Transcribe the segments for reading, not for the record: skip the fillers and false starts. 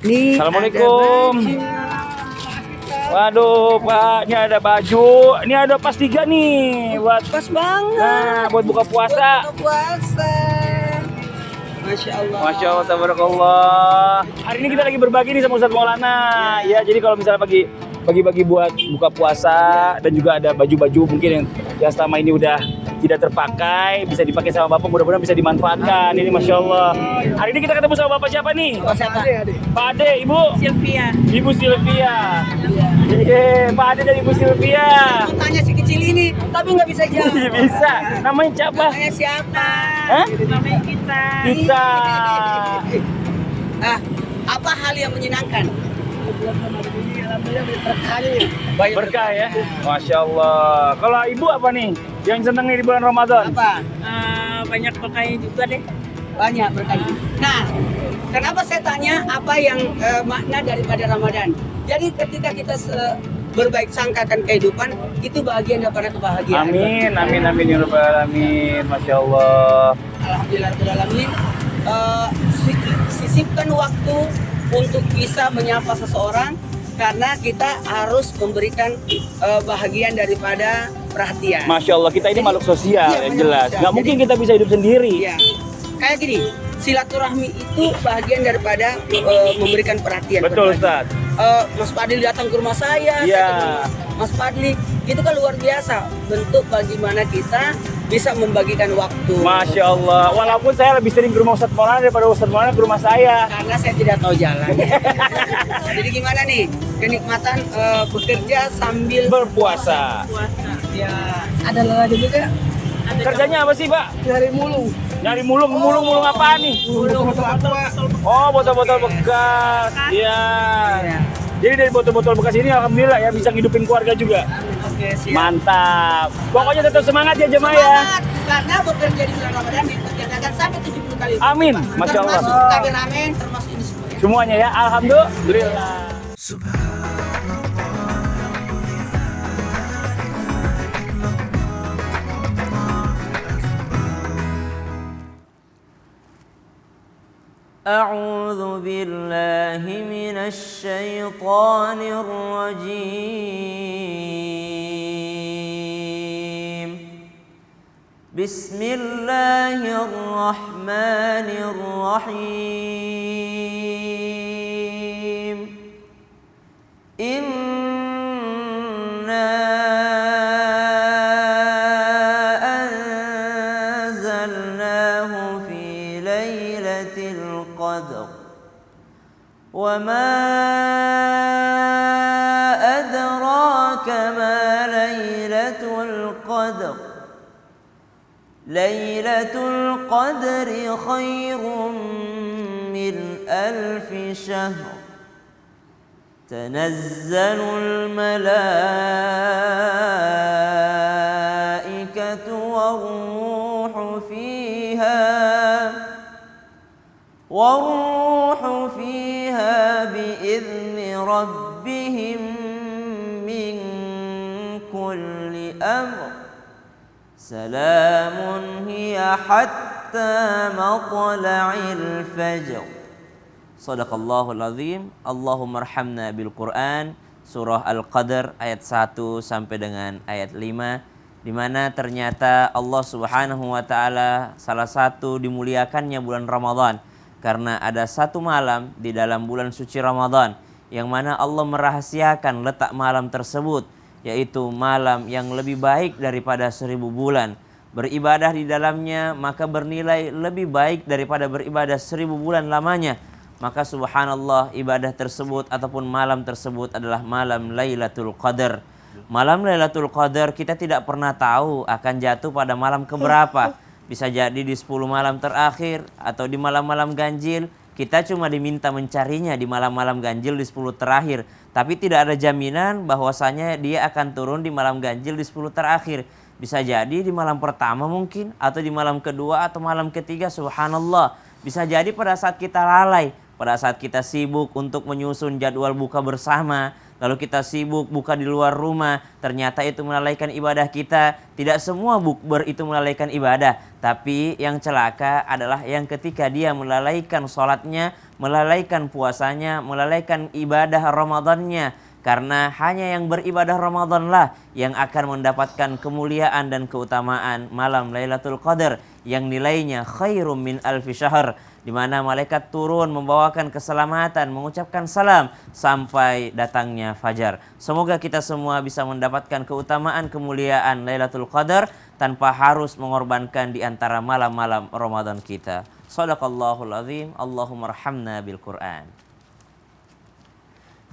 Nih, Assalamualaikum. Waduh Pak, ini ada baju. Ini ada pas 3 nih buat pas banget. nah, buat buka puasa. Buat buka puasa. Masya Allah. Masya Allah, tabarakallah. Hari ini kita lagi berbagi nih sama Ustadz Maulana. Ya, jadi kalau misalnya bagi-bagi buat buka puasa dan juga ada baju-baju mungkin yang selama ini udah tidak terpakai bisa dipakai sama Bapak, mudah-mudahan bisa dimanfaatkan. Ini Masya Allah. Hari ini kita ketemu sama Bapak siapa nih? Siapa? Pak Ade, Ibu? Sylvia. Ibu Sylvia. Iya, Pak Ade dan Ibu Sylvia. Mau tanya si kecil ini, tapi nggak bisa jawab. Iya, bisa. Namanya siapa? Namanya siapa? Hah? Namanya kita. Kita. Ah, apa hal yang menyenangkan? Berkah ya. Masya Allah. Kalau Ibu apa nih? Yang seneng nih di bulan Ramadan? Apa? Banyak berkahnya juga deh. Banyak berkali. Nah, kenapa saya tanya apa yang makna daripada Ramadan? Jadi ketika kita berbaik sangka akan kehidupan, itu bagian daripada kebahagiaan. Amin, amin, amin ya rabbal alamin. Masya Allah. Alhamdulillah rabbil alamin. Sisipkan waktu untuk bisa menyapa seseorang karena kita harus memberikan bahagian daripada perhatian. Masya Allah, kita ini Jadi, makhluk sosial iya, yang makhluk jelas. sosial. Nggak Jadi- mungkin kita bisa hidup sendiri. Iya. Kayak gini, silaturahmi itu bagian daripada memberikan perhatian. Betul berbagi. Ustaz. Mas Padli datang ke rumah saya Iya. ketemu Mas Padli, itu kan luar biasa bentuk bagaimana kita bisa membagikan waktu. Masya Allah. Walaupun saya lebih sering ke rumah Ustadz Maulana daripada Ustadz Maulana ke rumah saya. Karena saya tidak tahu jalan. Jadi gimana nih kenikmatan bekerja sambil Berpuasa. Puasa. Ya, ada olahraga juga. Kerjanya apa sih Pak? Nyari mulung. Nyari mulung apaan nih? Mulung aqua. Oh, botol-botol bekas. Iya. Iya. Jadi dari botol-botol bekas ini alhamdulillah ya bisa ngidupin keluarga juga. Oke, siap. Mantap. Pokoknya tetap semangat ya jemaah ya. Semangat, karena bekerja di bulan Ramadan dikerjakan sampai 70 kali. Amin. Masya Allah. Termasuk kameramen, termasuk ini semuanya. Semuanya ya. Alhamdulillah. أعوذ بالله من الشيطان الرجيم بسم الله الرحمن الرحيم إنا أنزلناه في ليلة القدر وما أدراك ما ليلة القدر ليلة القدر خير من 1000 شهر تنزل الملائكة والروح فيها بإذن ربهم من كل أمر سلام هي حتى مطلع الفجر Sadaqallahul azim. Allahumma arhamna bil Quran. Surah Al-Qadr ayat 1 sampai dengan ayat 5, di mana ternyata Allah Subhanahu wa taala salah satu dimuliakannya bulan Ramadan karena ada satu malam di dalam bulan suci Ramadan yang mana Allah merahasiakan letak malam tersebut, yaitu malam yang lebih baik daripada 1000 bulan. Beribadah di dalamnya maka bernilai lebih baik daripada beribadah 1000 bulan lamanya. Maka subhanallah, ibadah tersebut ataupun malam tersebut adalah malam Lailatul Qadar. Malam Lailatul Qadar kita tidak pernah tahu akan jatuh pada malam keberapa. Bisa jadi di 10 malam terakhir atau di malam-malam ganjil. Kita cuma diminta mencarinya di malam-malam ganjil di 10 terakhir. Tapi tidak ada jaminan bahwasanya dia akan turun di malam ganjil di 10 terakhir. Bisa jadi di malam pertama mungkin, atau di malam kedua atau malam ketiga, subhanallah. Bisa jadi pada saat kita lalai, pada saat kita sibuk untuk menyusun jadwal buka bersama, lalu kita sibuk buka di luar rumah, ternyata itu melalaikan ibadah kita. Tidak semua bukber itu melalaikan ibadah, tapi yang celaka adalah yang ketika dia melalaikan sholatnya, melalaikan puasanya, melalaikan ibadah Ramadannya. Karena hanya yang beribadah Ramadanlah yang akan mendapatkan kemuliaan dan keutamaan malam Lailatul Qadar yang nilainya khairum min alfi syahr, di mana malaikat turun membawakan keselamatan, mengucapkan salam sampai datangnya fajar. Semoga kita semua bisa mendapatkan keutamaan kemuliaan Lailatul Qadar tanpa harus mengorbankan di antara malam-malam Ramadan kita. Shadaqallahul azim. Allahumma arhamna bil Qur'an.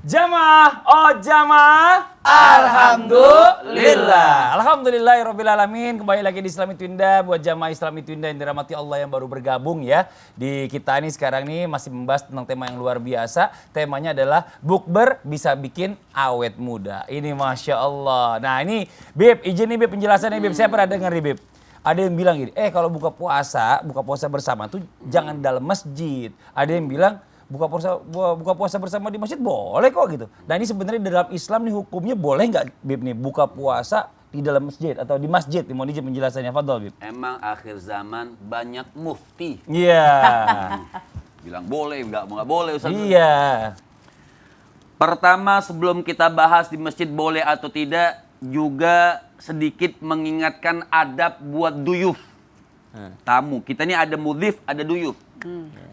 Jamaah, oh jamaah, alhamdulillah. Alhamdulillahirrabbilalamin. Kembali lagi di Islami Twinda buat jamaah Islami Twinda yang dirahmati Allah yang baru bergabung ya. Di kita ini sekarang nih masih membahas tentang tema yang luar biasa. Temanya adalah bukber bisa bikin awet muda. Ini Masya Allah. Nah ini Bib, izin nih Bib penjelasannya Bib. Saya pernah dengar nih Bib. Ada yang bilang gini, kalau buka puasa bersama tuh jangan dalam masjid. Ada yang bilang buka puasa bersama di masjid boleh kok gitu. Nah ini sebenarnya dalam Islam nih hukumnya boleh nggak Bib nih buka puasa di dalam masjid atau di masjid? Mohon izin penjelasannya, fadhol Bib. Emang akhir zaman banyak mufti Iya. bilang boleh, nggak boleh Ustaz. Iya. Pertama sebelum kita bahas di masjid boleh atau tidak, juga sedikit mengingatkan adab buat duyuf. Tamu, kita ini ada mudhif, ada duyuf.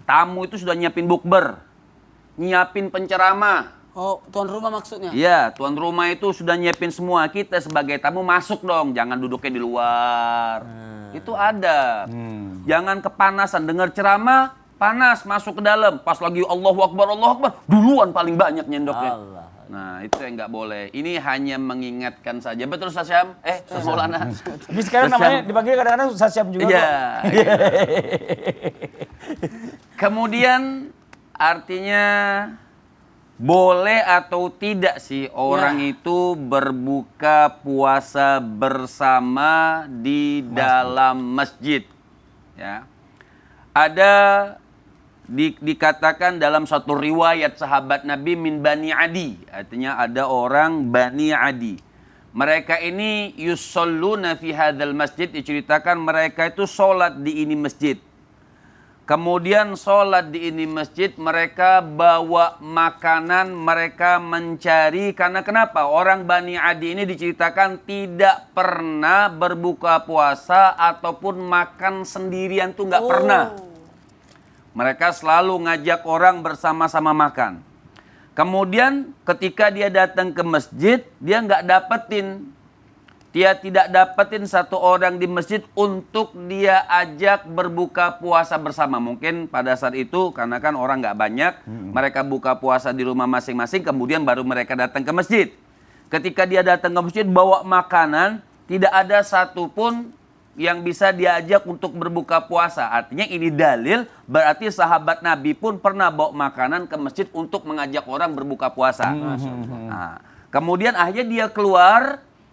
Tamu itu sudah nyiapin bukber, nyiapin penceramah. Oh, tuan rumah maksudnya? Iya, tuan rumah itu sudah nyiapin semua. Kita sebagai tamu masuk dong, jangan duduknya di luar. Itu ada. Jangan kepanasan, dengar ceramah, panas, masuk ke dalam. Pas lagi Allahu Akbar, duluan paling banyak nyendoknya. Nah, itu yang nggak boleh. Ini hanya mengingatkan saja. Betul Ustaz Syam? Ustaz Maulana. Tapi sekarang namanya dipanggil kadang-kadang Ustaz Syam juga. Iya. Kemudian artinya boleh atau tidak sih orang itu berbuka puasa bersama di dalam masjid? Ya. Ada dikatakan dalam satu riwayat sahabat Nabi min Bani Adi, artinya ada orang Bani Adi. Mereka ini yusalluna fi hadzal masjid, diceritakan mereka itu sholat di ini masjid. Kemudian sholat di ini masjid, mereka bawa makanan, mereka mencari, karena kenapa? Orang Bani Adi ini diceritakan tidak pernah berbuka puasa ataupun makan sendirian tuh nggak pernah. Mereka selalu ngajak orang bersama-sama makan. Kemudian ketika dia datang ke masjid, dia nggak dapetin. Dia tidak dapetin satu orang di masjid untuk dia ajak berbuka puasa bersama. Mungkin pada saat itu karena kan orang nggak banyak, mereka buka puasa di rumah masing-masing, kemudian baru mereka datang ke masjid. Ketika dia datang ke masjid bawa makanan, tidak ada satupun yang bisa diajak untuk berbuka puasa. Artinya ini dalil berarti sahabat Nabi pun pernah bawa makanan ke masjid untuk mengajak orang berbuka puasa. Nah, kemudian akhirnya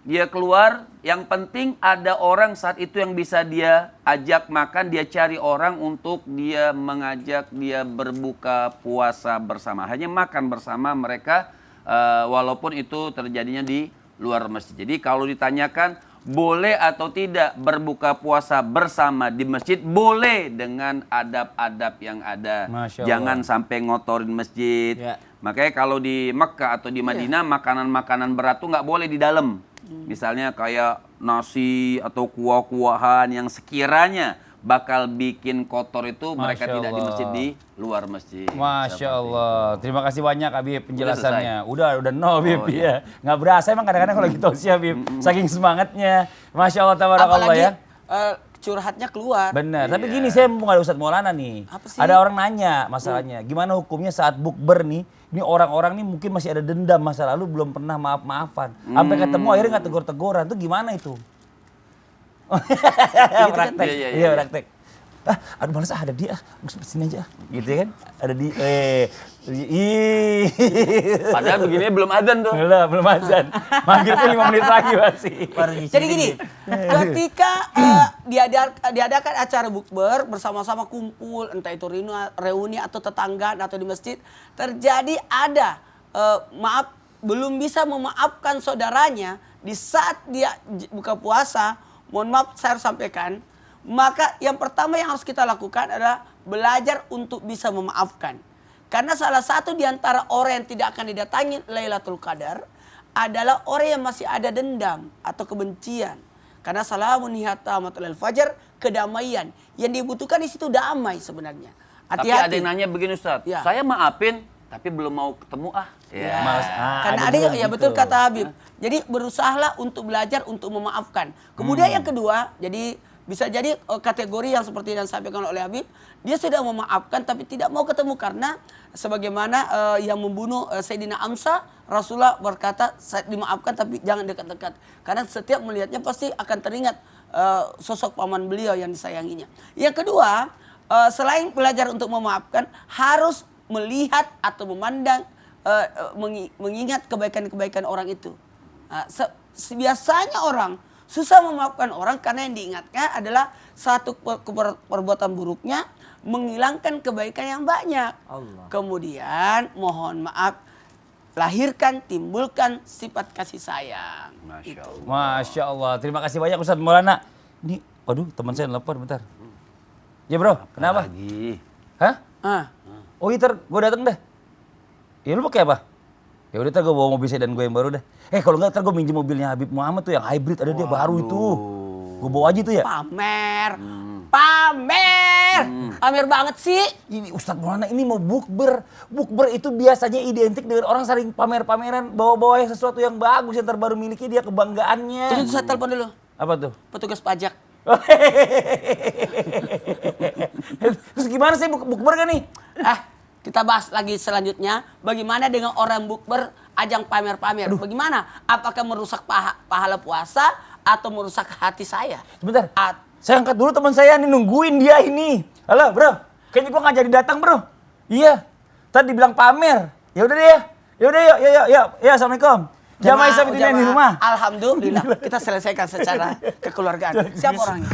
dia keluar, yang penting ada orang saat itu yang bisa dia ajak makan, dia cari orang untuk dia mengajak dia berbuka puasa bersama. Hanya makan bersama mereka walaupun itu terjadinya di luar masjid. Jadi kalau ditanyakan boleh atau tidak berbuka puasa bersama di masjid, boleh dengan adab-adab yang ada. Jangan sampai ngotorin masjid. Ya. Makanya kalau di Mekah atau di Madinah makanan-makanan berat tuh nggak boleh di dalam. Misalnya kayak nasi atau kuah-kuahan yang sekiranya bakal bikin kotor itu mereka tidak di masjid, di luar masjid. Masya Allah. Terima kasih banyak Habib penjelasannya. Udah nol Bib ya. Nggak berasa emang kadang-kadang kalau gitu sih Habib. Saking semangatnya. Masya Allah tabarakallah ya. Curhatnya keluar. Bener. Tapi gini saya mumpung ada Ustadz Maulana nih. Ada orang nanya masalahnya. Gimana hukumnya saat bukber nih. Ini orang-orang nih mungkin masih ada dendam masa lalu belum pernah maaf-maafan. Sampai ketemu akhirnya nggak tegur-teguran. Itu gimana itu? Praktek. Iya praktek. Aduh males ada dia, sini aja, gitu ya kan? Ada di, Padahal begini belum adzan tuh. belum azan. Maghrib pun 5 menit lagi masih. Jadi gini, ketika diadakan acara bukber bersama-sama kumpul, entah itu reuni atau tetangga atau di masjid, terjadi ada belum bisa memaafkan saudaranya di saat dia buka puasa, mohon maaf saya harus sampaikan, maka yang pertama yang harus kita lakukan adalah belajar untuk bisa memaafkan. Karena salah satu di antara orang yang tidak akan didatangi Lailatul Qadar adalah orang yang masih ada dendam atau kebencian. Karena salamun hiyata matla'il fajar, kedamaian. Yang dibutuhkan di situ damai sebenarnya. Tapi Hati-hati. ada yang nanya begini Ustaz, Ya. saya maafin tapi belum mau ketemu Ya. Males. Karena ada juga ya gitu. betul kata Habib. Jadi berusahalah untuk belajar untuk memaafkan. Kemudian yang kedua, jadi bisa jadi kategori yang seperti yang disampaikan oleh Habib, dia sudah memaafkan tapi tidak mau ketemu karena sebagaimana yang membunuh Sayyidina Amsa, Rasulullah berkata saya dimaafkan tapi jangan dekat-dekat. Karena setiap melihatnya pasti akan teringat sosok paman beliau yang disayanginya. Yang kedua, selain belajar untuk memaafkan, harus melihat atau memandang mengingat kebaikan-kebaikan orang itu. Biasanya orang susah memaafkan orang karena yang diingatkan adalah satu perbuatan buruknya menghilangkan kebaikan yang banyak. Allah. Kemudian mohon maaf, lahirkan, timbulkan sifat kasih sayang. Masya Allah. Masya Allah. Terima kasih banyak Ustadz Maulana. Ini, waduh teman saya nelfon bentar. Ya bro, kenapa? Lagi. Hah? Ah. Oh iya gue dateng dah. Ya lu pakai apa? Ya udah gue bawa mobil sedan gue yang baru dah. Kalau enggak gue minjem mobilnya Habib Muhammad tuh yang hybrid ada dia baru itu. Gue bawa aja tuh ya. Pamer. Pamer. Pamer banget sih. Ini Ustadz Maulana ini mau bukber. Bukber itu biasanya identik dengan orang sering pamer-pameran bawa-bawa sesuatu yang bagus yang terbaru miliknya dia kebanggaannya. Terus saya telepon dulu. Apa tuh? Petugas pajak. Terus gimana sih bukber kan nih? Kita bahas lagi selanjutnya. Bagaimana dengan orang bukber ajang pamer-pamer? Bagaimana? Apakah merusak pahala puasa atau merusak hati saya? Sebentar. Saya angkat dulu teman saya nih nungguin dia ini. Halo bro, kayaknya gua nggak jadi datang bro. Iya. Tadi dibilang pamer. Ya udah deh ya. Ya udah yuk. Ya assalamualaikum. Jamaah Isabitin di rumah. Alhamdulillah kita selesaikan secara kekeluargaan. Siapa orangnya?